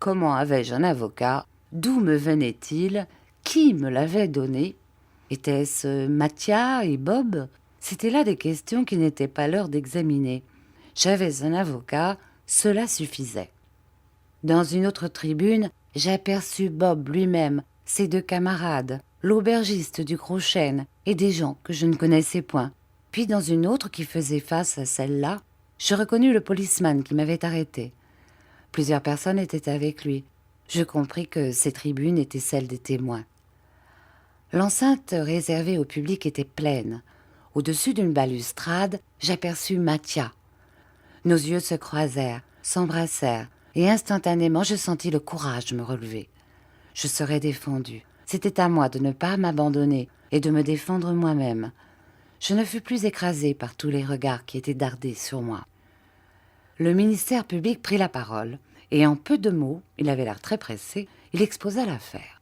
Comment avais-je un avocat? D'où me venait-il? Qui me l'avait donné? Était-ce Mathia et Bob? C'étaient là des questions qui n'étaient pas l'heure d'examiner. J'avais un avocat, cela suffisait. Dans une autre tribune, j'aperçus Bob lui-même, ses deux camarades, l'aubergiste du Gros Chêne et des gens que je ne connaissais point. Puis dans une autre qui faisait face à celle-là, je reconnus le policeman qui m'avait arrêté. Plusieurs personnes étaient avec lui. Je compris que ces tribunes étaient celles des témoins. L'enceinte réservée au public était pleine. Au-dessus d'une balustrade, j'aperçus Mathia. Nos yeux se croisèrent, s'embrassèrent, et instantanément je sentis le courage me relever. Je serais défendue. C'était à moi de ne pas m'abandonner et de me défendre moi-même. Je ne fus plus écrasée par tous les regards qui étaient dardés sur moi. Le ministère public prit la parole, et en peu de mots, il avait l'air très pressé, il exposa l'affaire.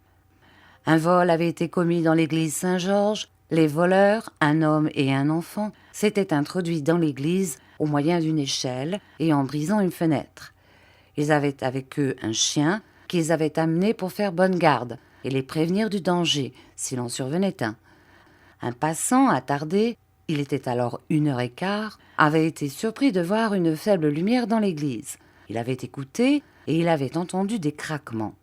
Un vol avait été commis dans l'église Saint-Georges. Les voleurs, un homme et un enfant, s'étaient introduits dans l'église au moyen d'une échelle et en brisant une fenêtre. Ils avaient avec eux un chien qu'ils avaient amené pour faire bonne garde et les prévenir du danger, s'il en survenait un. Un passant attardé, il était alors 1h15, avait été surpris de voir une faible lumière dans l'église. Il avait écouté et il avait entendu des craquements.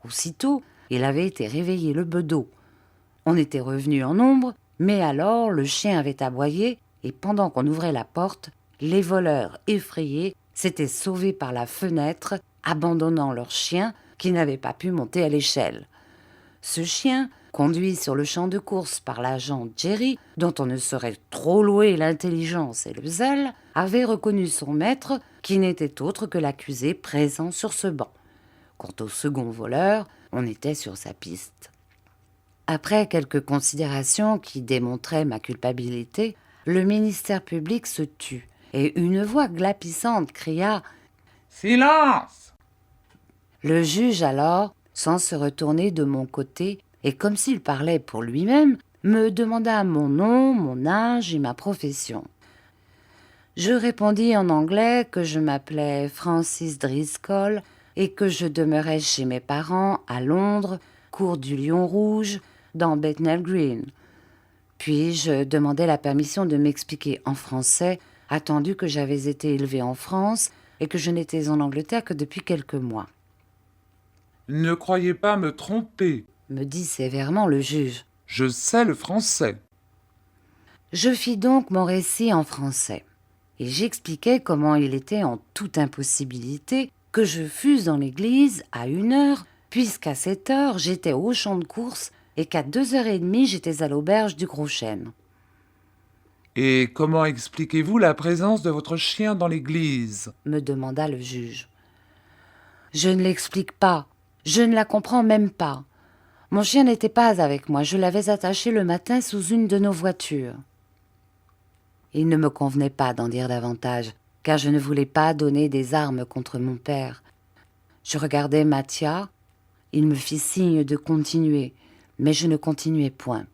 Aussitôt, il avait été réveillé le bedeau. On était revenu en nombre, mais alors le chien avait aboyé et pendant qu'on ouvrait la porte, les voleurs effrayés s'étaient sauvés par la fenêtre, abandonnant leur chien qui n'avait pas pu monter à l'échelle. Ce chien, conduit sur le champ de course par l'agent Jerry, dont on ne saurait trop louer l'intelligence et le zèle, avait reconnu son maître qui n'était autre que l'accusé présent sur ce banc. Quant au second voleur, on était sur sa piste. Après quelques considérations qui démontraient ma culpabilité, le ministère public se tut, et une voix glapissante cria « Silence !» Le juge alors, sans se retourner de mon côté, et comme s'il parlait pour lui-même, me demanda mon nom, mon âge et ma profession. Je répondis en anglais que je m'appelais Francis Driscoll et que je demeurais chez mes parents à Londres, cour du Lion Rouge, dans Bethnal Green. Puis je demandai la permission de m'expliquer en français, attendu que j'avais été élevée en France et que je n'étais en Angleterre que depuis quelques mois. « Ne croyez pas me tromper, » me dit sévèrement le juge. « Je sais le français. » Je fis donc mon récit en français, et j'expliquai comment il était en toute impossibilité que je fusse dans l'église à 1h, puisqu'à 7h j'étais au champ de course et qu'à 2h30 j'étais à l'auberge du Gros Chêne. « Et comment expliquez-vous la présence de votre chien dans l'église ?» me demanda le juge. Je ne l'explique pas, je ne la comprends même pas. Mon chien n'était pas avec moi, je l'avais attaché le matin sous une de nos voitures. Il ne me convenait pas d'en dire davantage, car je ne voulais pas donner des armes contre mon père. Je regardais Mathia, il me fit signe de continuer, mais je ne continuai point.